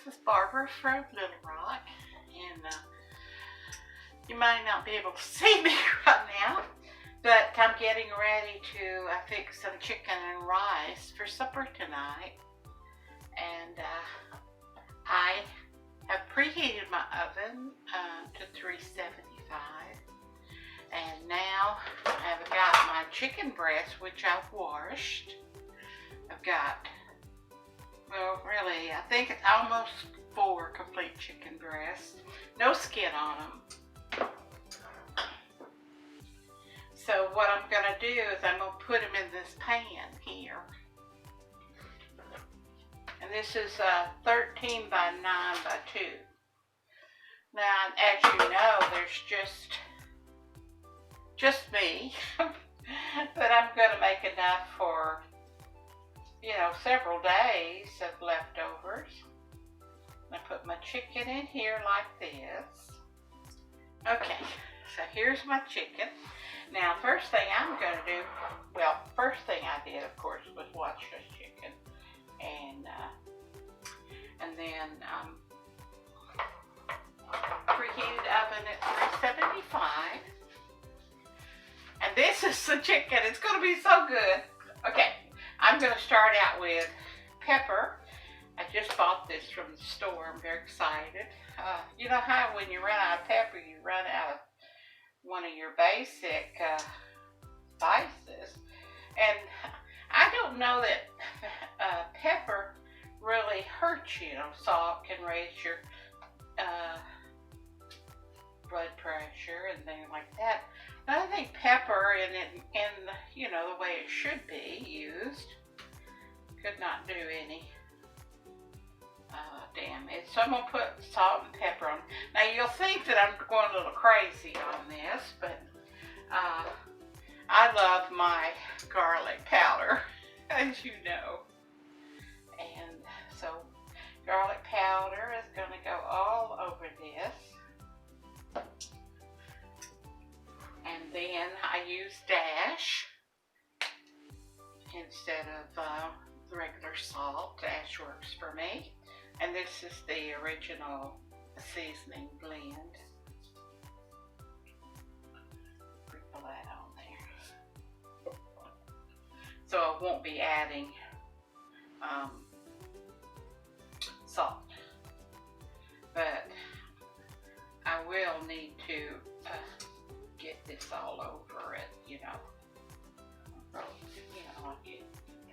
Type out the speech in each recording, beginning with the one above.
is Barbara from Little Rock, and you might not be able to see me right now, but I'm getting ready to fix some chicken and rice for supper tonight. And I have preheated my oven to 375, and now I've got my chicken breast, which I've washed. I've got, well, really, I think it's almost 4 complete chicken breasts, no skin on them. So what I'm going to do is I'm going to put them in this pan here. And this is 13 by 9 by 2. Now, as you know, there's just me, but I'm going to make enough for, you know, several days of leftovers. I put my chicken in here like this. Okay, so here's my chicken. Now, first thing I'm going to do, well, first thing I did, of course, was wash this chicken. And then preheated oven at 375. And this is the chicken. It's going to be so good. Okay, I'm going to start out with pepper. I just bought this from the store. I'm very excited. You know how when you run out of pepper, you run out of one of your basic spices. And I don't know that pepper really hurts you. You know, salt can raise your blood pressure and things like that. I think pepper in you know, the way it should be used could not do any damage. So I'm going to put salt and pepper on. Now you'll think that I'm going a little crazy on this, but I love my garlic powder, as you know. And so garlic powder is going to go all over this. And then I use Dash instead of regular salt. Dash works for me. And this is the original seasoning blend. Sprinkle that on there. So I won't be adding salt. But I will need to get this all over it, you know. You know, like you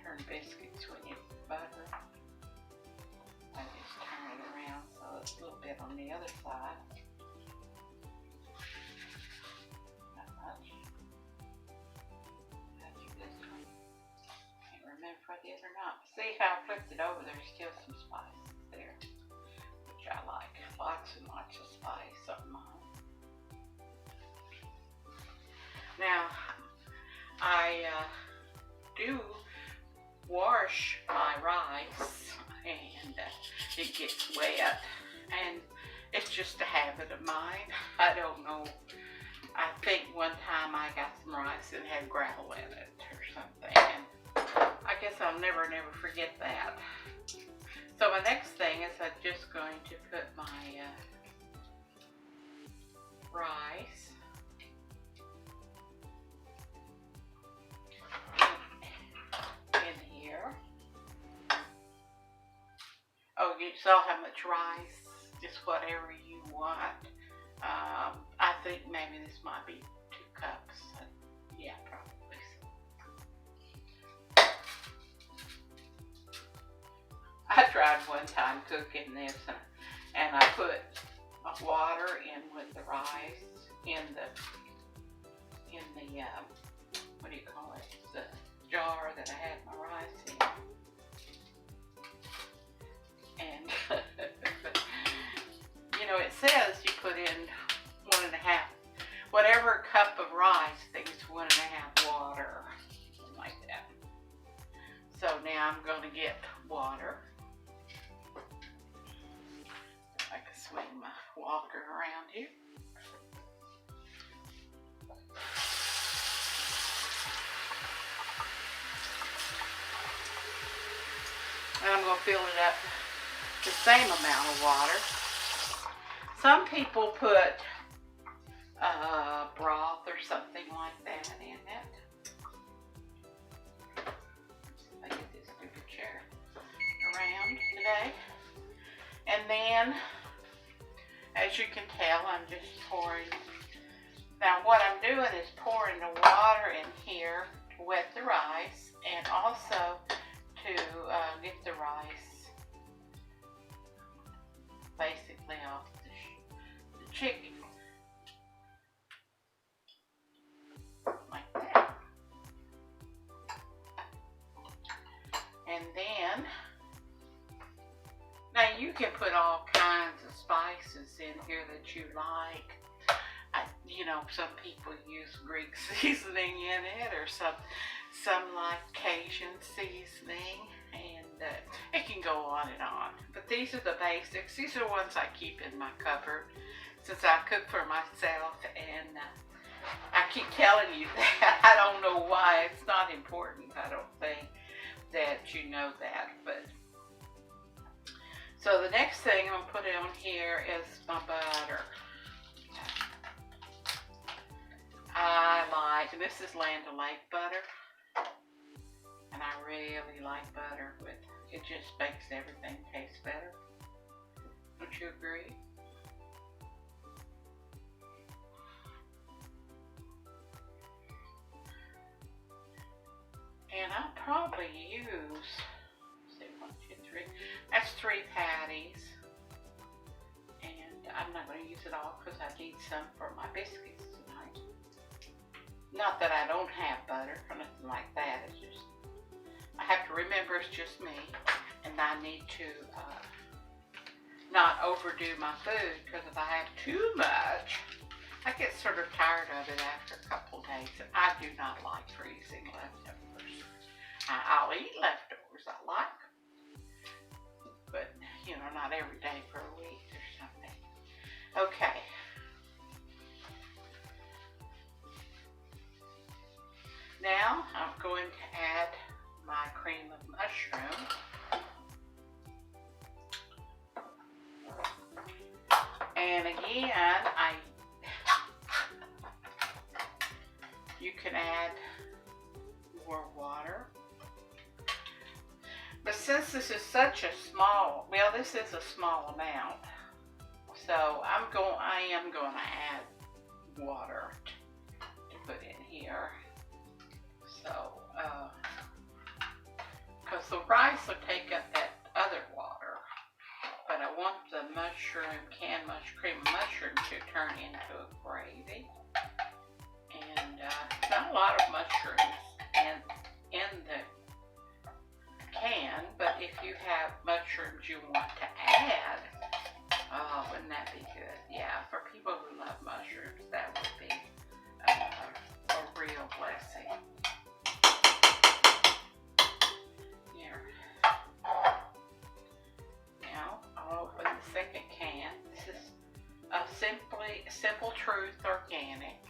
turn biscuits when you butter. I just turn it around so it's a little bit on the other side. Not much. That's this one. Can't remember if I did or not. See how I flipped it over, there's still some spices there, which I like. Lots and lots of spice on mine. Now, I do wash my rice, and it gets wet, and it's just a habit of mine. I don't know. I think one time I got some rice that had gravel in it or something, and I guess I'll never forget that. So my next thing is I'm just going to put my rice in here. Oh, you saw how much rice, just whatever you want. I think maybe this might be 2 cups. Yeah, probably so. I tried one time cooking this, and I put water in with the rice in the what do you call it? The jar that I had my rice in. And you know, it says you put in 1.5, whatever cup of rice, I think it's 1.5 water, something like that. So now I'm going to get water. I can swing my walker around here. And I'm going to fill it up the same amount of water. Some people put broth or something like that in it. I get this stupid chair around today. And then, as you can tell, I'm just pouring. Now what I'm doing is pouring the water in here to wet the rice, and also to get the rice basically off the chicken. Like that. And then, now you can put all kinds of spices in here that you like. You know, some people use Greek seasoning in it, or some like Cajun seasoning, and it can go on and on. But these are the basics. These are the ones I keep in my cupboard since I cook for myself, and I keep telling you that. I don't know why. It's not important, I don't think, that you know that. But so the next thing I'm going to put on here is my butter. I like, and this is Land O'Lakes butter, and I really like butter with, it just makes everything taste better. Don't you agree? And I'll probably use, let's see, 1, 2, 3, that's 3 patties, and I'm not going to use it all because I need some for my biscuits tonight. Not that I don't have butter or nothing like that. It's just, I have to remember it's just me, and I need to not overdo my food, because if I have too much, I get sort of tired of it after a couple days. And I do not like freezing leftovers. I'll eat leftovers. I like them, but you know, not every day for a week or something. Okay. Now I'm going to add my cream of mushroom. And again, you can add more water. But since this is such a small, well, this is a small amount, so I am going to add water to put in here. So, because the rice will take up that other water, but I want the canned cream of mushroom to turn into a gravy. And not a lot of mushrooms in the can, but if you have mushrooms you want to add, oh, wouldn't that be good? Yeah, for people who love mushrooms, that would be a real blessing. Now I'll open the second can. This is a Simple Truth Organic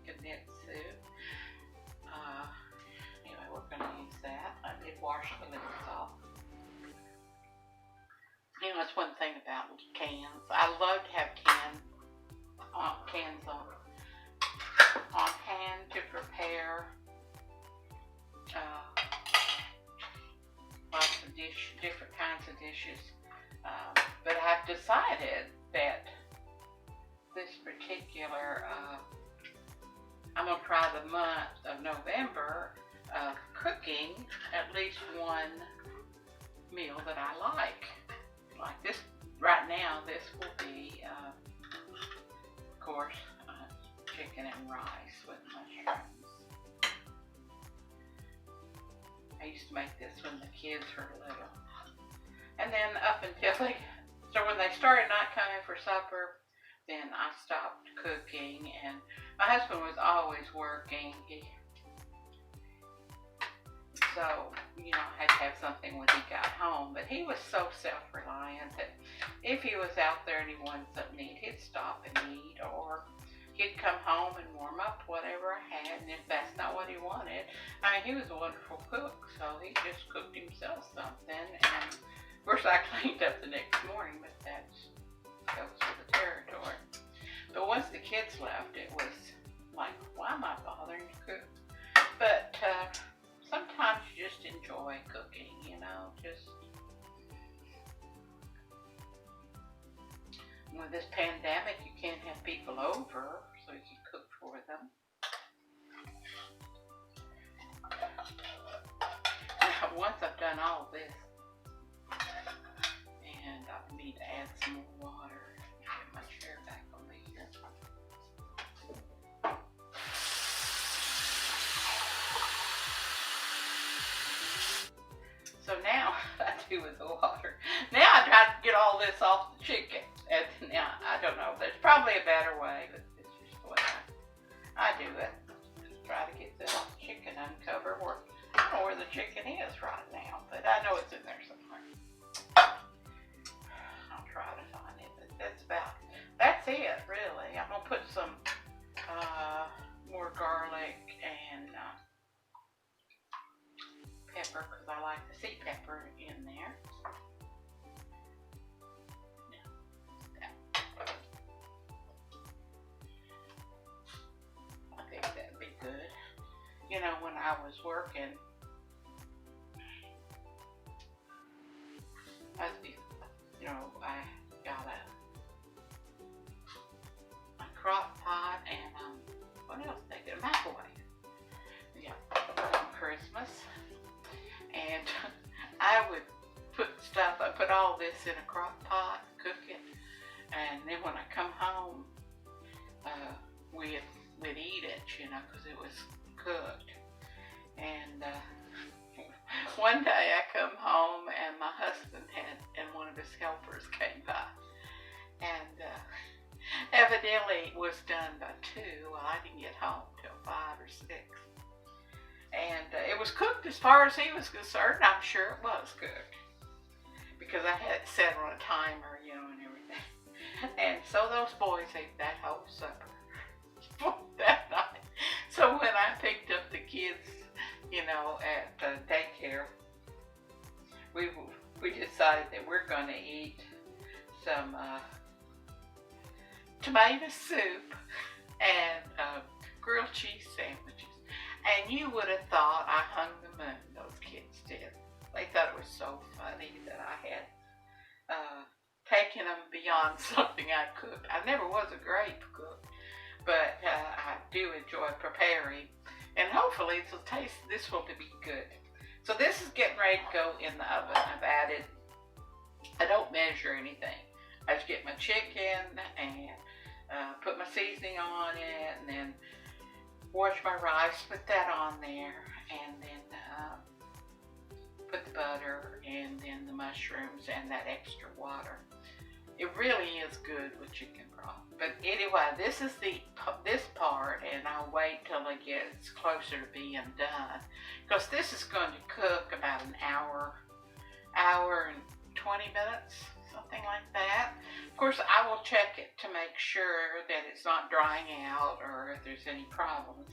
condensed soup. Anyway, we're going to use that. I did wash the lids off. You know, that's one thing about cans. I love to have cans on hand to prepare lots of different kinds of dishes. But I've decided that this particular, I'm going to try the month of November of cooking at least one meal that I like. Like this, right now, this will be, of course, chicken and rice with mushrooms. I used to make this when the kids were little. And then up until so when they started not coming for supper, then I stopped cooking, and my husband was always working. So, you know, I had to have something when he got home, but he was so self-reliant that if he was out there and he wanted something to eat, he'd stop and eat, or he'd come home and warm up whatever I had, and if that's not what he wanted, I mean, he was a wonderful cook, so he just cooked himself something, and of course I cleaned up the next morning, but that goes with the territory. But once the kids left, it was like, why am I bothering to cook? But sometimes you just enjoy cooking, you know, just with this pandemic, you can't have people over, so you can cook for them. Now, once I've done all this, and I need to add some more water. Get my chair back over here. So now I do with the water. Now I try to get all this off the chicken. And now I don't know. There's probably a better way, but it's just the way I do it. Just try to get the chicken uncovered. I don't know where the chicken is right now, but I know it's in there somewhere. I'll try to find it. But that's it really. I'm gonna put some more garlic and pepper because I like the sea pepper in there. I think that'd be good. You know, when I was working, I got a crock pot and what else did I get? A microwave. Yeah, Christmas. And I would I put all this in a crock pot, cook it, and then when I come home, we'd eat it, you know, because it was cooked. And one day I come home and my husband and one of his helpers came by, and evidently it was done by 2. Well, I didn't get home till 5 or 6. And it was cooked as far as he was concerned. I'm sure it was cooked because I had it set on a timer, you know, and everything. And so those boys ate that whole supper that night. So when I picked up the kids, you know, at daycare, we decided that we're going to eat some tomato soup and grilled cheese sandwiches. And you would have thought I hung the moon, those kids did. They thought it was so funny that I had taken them beyond something I cooked. I never was a great cook, but I do enjoy preparing. And hopefully this will be good. So this is getting ready to go in the oven. I don't measure anything. I just get my chicken and put my seasoning on it, and then wash my rice, put that on there, and then put the butter and then the mushrooms and that extra water. It really is good with chicken broth. But anyway, this is this part, and I'll wait till it gets closer to being done, because this is going to cook about an hour and 20 minutes, something like that. Of course, I will check it to make sure that it's not drying out or if there's any problems.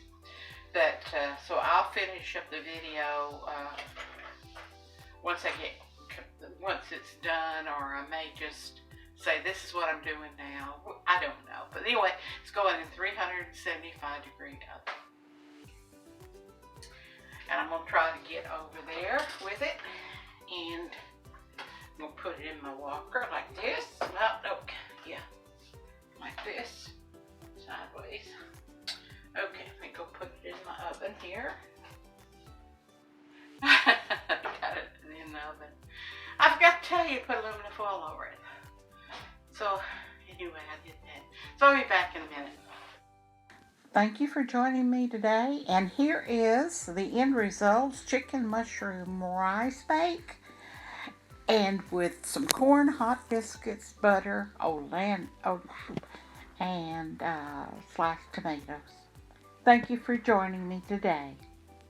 But so I'll finish up the video once it's done, or I may just say this is what I'm doing now. I don't know. But anyway, it's going in 375 degree oven. And I'm going to try to get over there with it. And I'm going to put it in my walker like this. Okay, yeah. Like this. Sideways. Okay, I'm going to go put it in my oven here. Got it in the oven. I forgot to tell you to put aluminum foil over it. So, anyway, I did that. So I'll be back in a minute. Thank you for joining me today. And here is the end results: chicken mushroom rice bake, and with some corn, hot biscuits, butter, and sliced tomatoes. Thank you for joining me today.